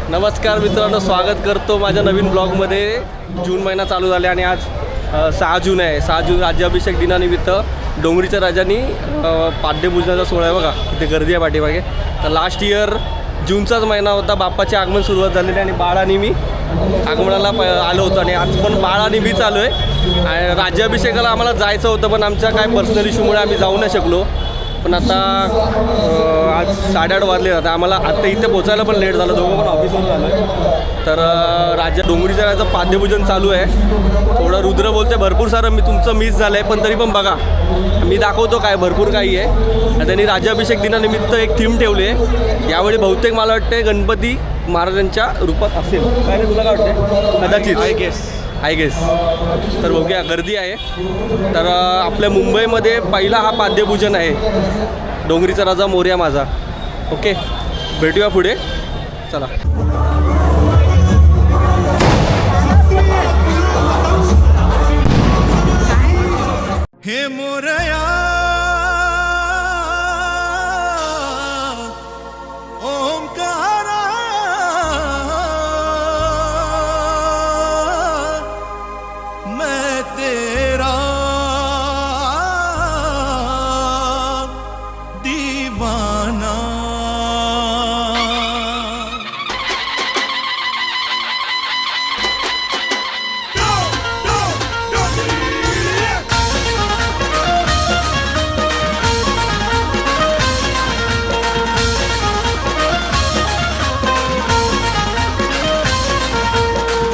नमस्कार मित्रांनो, स्वागत करतो माझ्या नवीन ब्लॉगमध्ये. जून महिना चालू झाला आणि आज 6 जून आहे. 6 जून राज्याभिषेक दिनानिमित्त डोंगरीच्या राजांनी पाद्यपूजनाचा सोहळा आहे बघा. इथे गर्दी आहे पाठीमागे. तर लास्ट इयर जूनचाच महिना होता, बाप्पाचे आगमन सुरुवात झालेली आणि बाळाने मी आगमनाला आलो होतो आणि आज पण बाळाने मी चालू आहे. आणि राज्याभिषेकाला आम्हाला जायचं होतं पण आमच्या काय पर्सनल इश्यूमुळे आम्ही जाऊ नाही शकलो. पण आता आज 8:30 वाजले. आता आम्हाला आत्ता इथे पोचायला पण लेट झालं, दोघं पण ऑफिसवर झालं. तर डोंगरीच्या राजाचं पाद्यपूजन चालू आहे. थोडं रुद्र बोलते भरपूर सारं तुमचं मिस झालं आहे, पण तरी पण बघा मी दाखवतो काय भरपूर काही आहे. त्यांनी राज्याभिषेक दिनानिमित्त एक थीम ठेवली आहे. यावेळी बहुतेक मला वाटते गणपती महाराजांच्या रूपात असेल. काय नाही, तुला काय वाटते? कदाचित आय गेस. तर बघूया, गर्दी आहे. तर आपल्या मुंबईमध्ये पहिला हा पाद्यपूजन आहे. डोंगरीचा राजा मोरया माझा. ओके, भेटूया पुढे. चला. हे मोरया ओंकारा मैं तेरा दीवाना.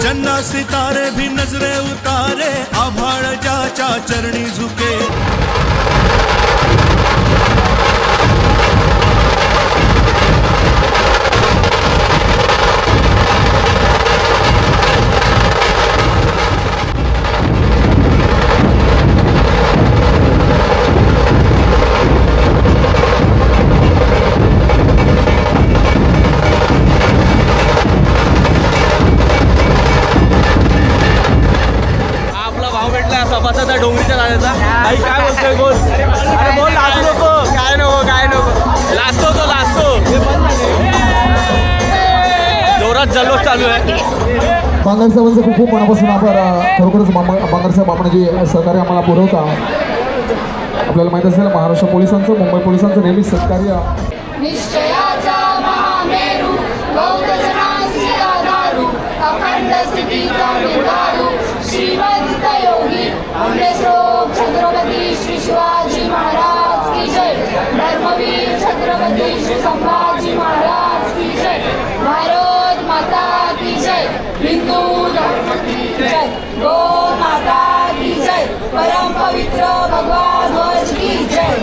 जन्ना सितारे भी नजरे उतारे, आभाळ जाच्या चरणी झुके. सभासद डोंगरीच्या राजाचा. आई काय बोलतोय? बोल. अरे बोल, लाजू नको. काय नको लाजतो तो, लाजतो. जोरात जल्लोष चालू आहे. बांगर साहेबांचं खूप खूप मनापासून आभार. खरोखरच बांगर साहेब आपण जे सहकार्य आम्हाला पुरवता. आपल्याला माहीत असेल महाराष्ट्र पोलिसांचं, मुंबई पोलिसांचं नेहमी सहकार्य. निश्चयाचा महामेरू, बहुजनांची आधारू, अखंड स्थितीचा निर्धारू, श्रीमंत योगी पुण्यश्लोक छत्रपती श्री शिवाजी महाराज की जय. धर्मवीर छत्रपती श्री संभाजी महाराज की जय. भारत माता की जय. हिंदू धर्म की जय. गो माता की जय. परम पवित्र भगवा ध्वज की जय.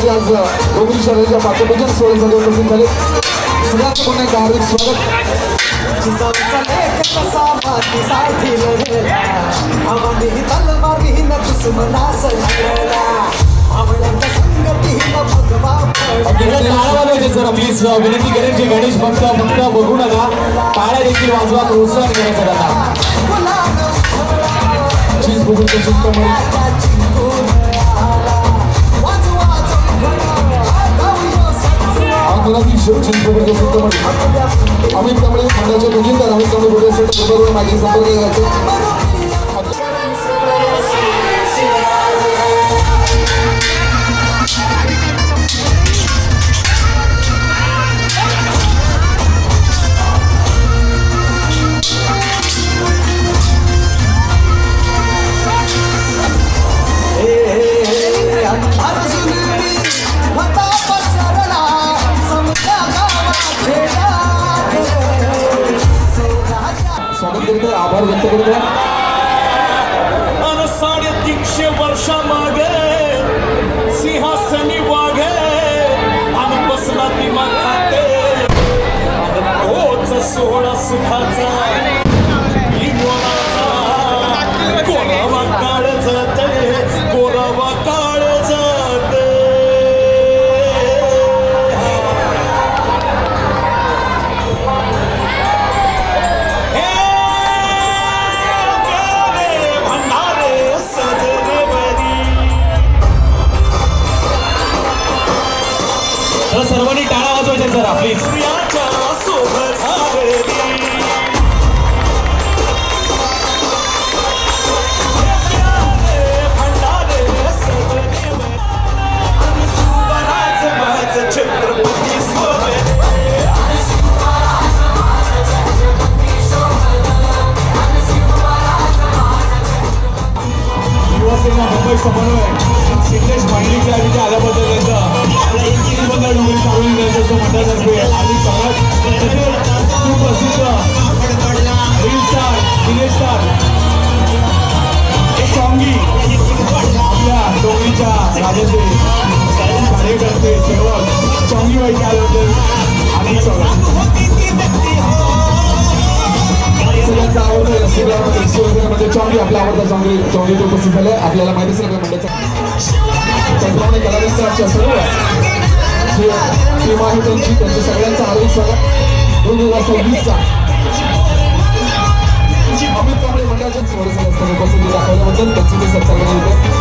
आज डोंगरी शहराच्या पाद्यपूजन सोहळ्यासाठी उपस्थित झाले. सगळ्यांचं पुन्हा एक हार्दिक स्वागत. प्लीज विनंती करेन की गणेश भक्त बघू नका, टाळ्या देखील वाजवा, प्रोत्साहन करायचं त्यांना. अमित कांबळे मंडळाचे मुजिंदार अमित कांबळे बोलले असेल माझी संपर्क करायचे. सुखाचा लिंगोराचा गोरावा काळ जाते गोरावा काळ जाते भंडारे सजने बरी तर सर्वांनी टाळा वाजवायच्या सर प्लीज. सूर्याच्या सोबत झालेली भंडारे सजने बरी सुवराज माझ छत्रपती सोबत युवासेना मुंबई समन्वय सिद्धेश पांडलिकच्या तिथे आल्याबद्दल त्यांचं आपल्या इंजिनियरबद्दल डोंगरी सावळी त्यांचं मंडळातर्फे हार्दिक स्वागत. तसेच सुप्रसिद्ध रील स्टार दिनेश स्टार सॉंगी आपल्या डोंगरीच्या राजाचे कार्यकर्ते सेवक चॉंगीबाई त्याबद्दल हार्दिक स्वागत. सगळ्यांचा आवडता शिवसेनेमध्ये चौंगी आपला आवडता चौंगी उपस्थित झाले. आपल्याला माहिती असेल आपल्या मंडळाचा त्याचप्रमाणे कलाविष्काराच्या सर्व जे टीम आहे त्यांचं सगळ्यांचं हार्दिक स्वागत. 2026चा अमित कांबळे मंडळाच्या स्वरसंस्थान उपस्थिती दाखवल्याबद्दल त्यांचे ते सत्कार करण्यात येते.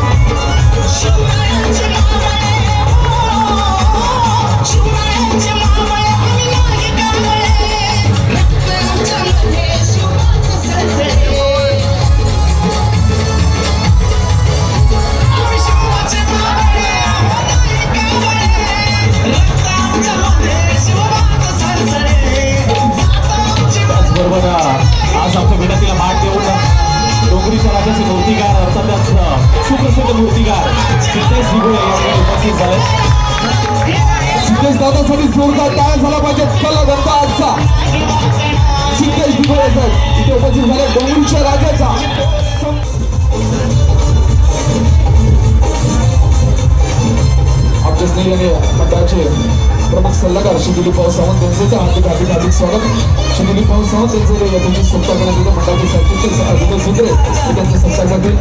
त्याचबरोबर आज आमच्या भेटातील भाग देऊन डोंगरीच्या राजाचे मूर्तिकार अर्थातच सुप्रसिद्ध मूर्तिकार सिद्धेश दिघोळे यावेळी उपस्थित झाले. सिद्धेश दादासाठी जोरदार टाळ्या झाला पाहिजे. कलागंधा आजचा सिद्धेश दिघोळे साहेब इथे उपस्थित झाले. डोंगरीच्या राजाचा आमच्या स्नेही मंडळाचे प्रमुख सल्लागार श्री दिलीप भाऊ सावंत यांचं हार्दिक स्वागत. श्री दिलीप भाऊ सावंत यांचे तुम्ही सत्कार करण्यात येते. मंडळाचे साहित्यचे अधिकारी सुद्रे त्यांचे सत्कार करतील.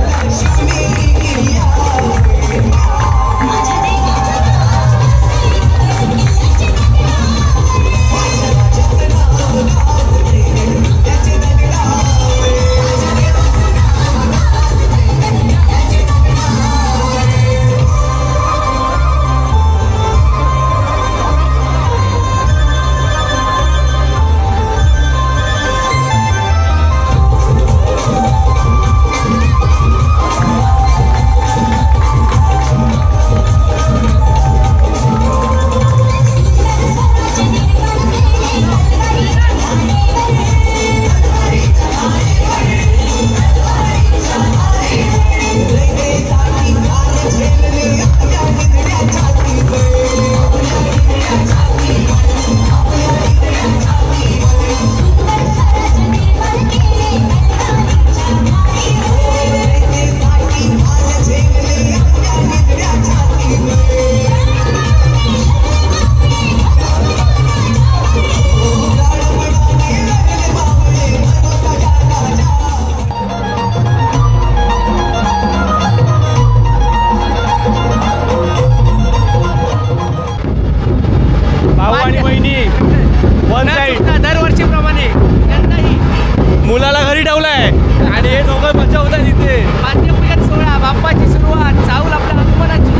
मुलाला घरी ठेवलाय आणि हे दोघं बचावतात इथे. पाद्यपूजन सोहळा बाप्पाची सुरुवात चाहूल आपल्या आगमनाची.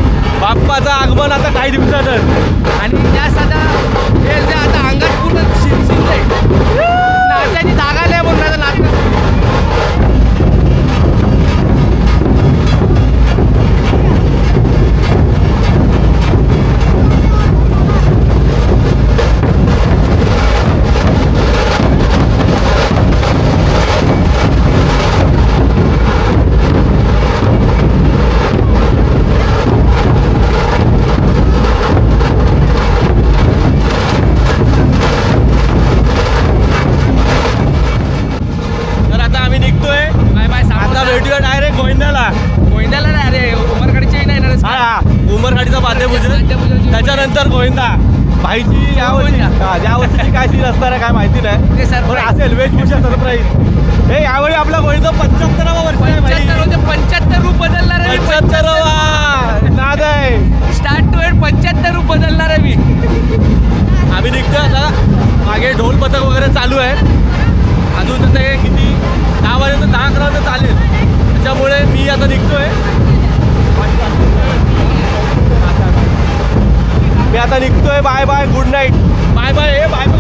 बाप्पाचं आगमन आता काही दिवसातच आणि त्यास आता हे जे आता अंगात पूर्ण शिरशिरलंय. नाचायची जागा नाही म्हणून आता नाचणं. उमरखाडीचा पाद्यपूजन त्याच्यानंतर गोविंदा. भाईची या वर्षीची काय सीन असणार आहे काय माहिती नाही ते surprise. पण असेल वेशभूषा सरप्राईज हे यावेळी आपला कोणीचं 75वा वर्ष आहे भाई 75 रूप बदलणार आहे 75वा नाद आहे स्टार्ट टू एंड 75 रूप बदलणार आहे मी. आम्ही निघतो आता मागे ढोल पथक वगैरे चालू आहे अजून तर ते किती 10 वाजेपर्यंत 10-11 वाजता चालेल त्याच्यामुळे मी आता निघतोय मी आता निघतोय bye bye good night bye bye bye bye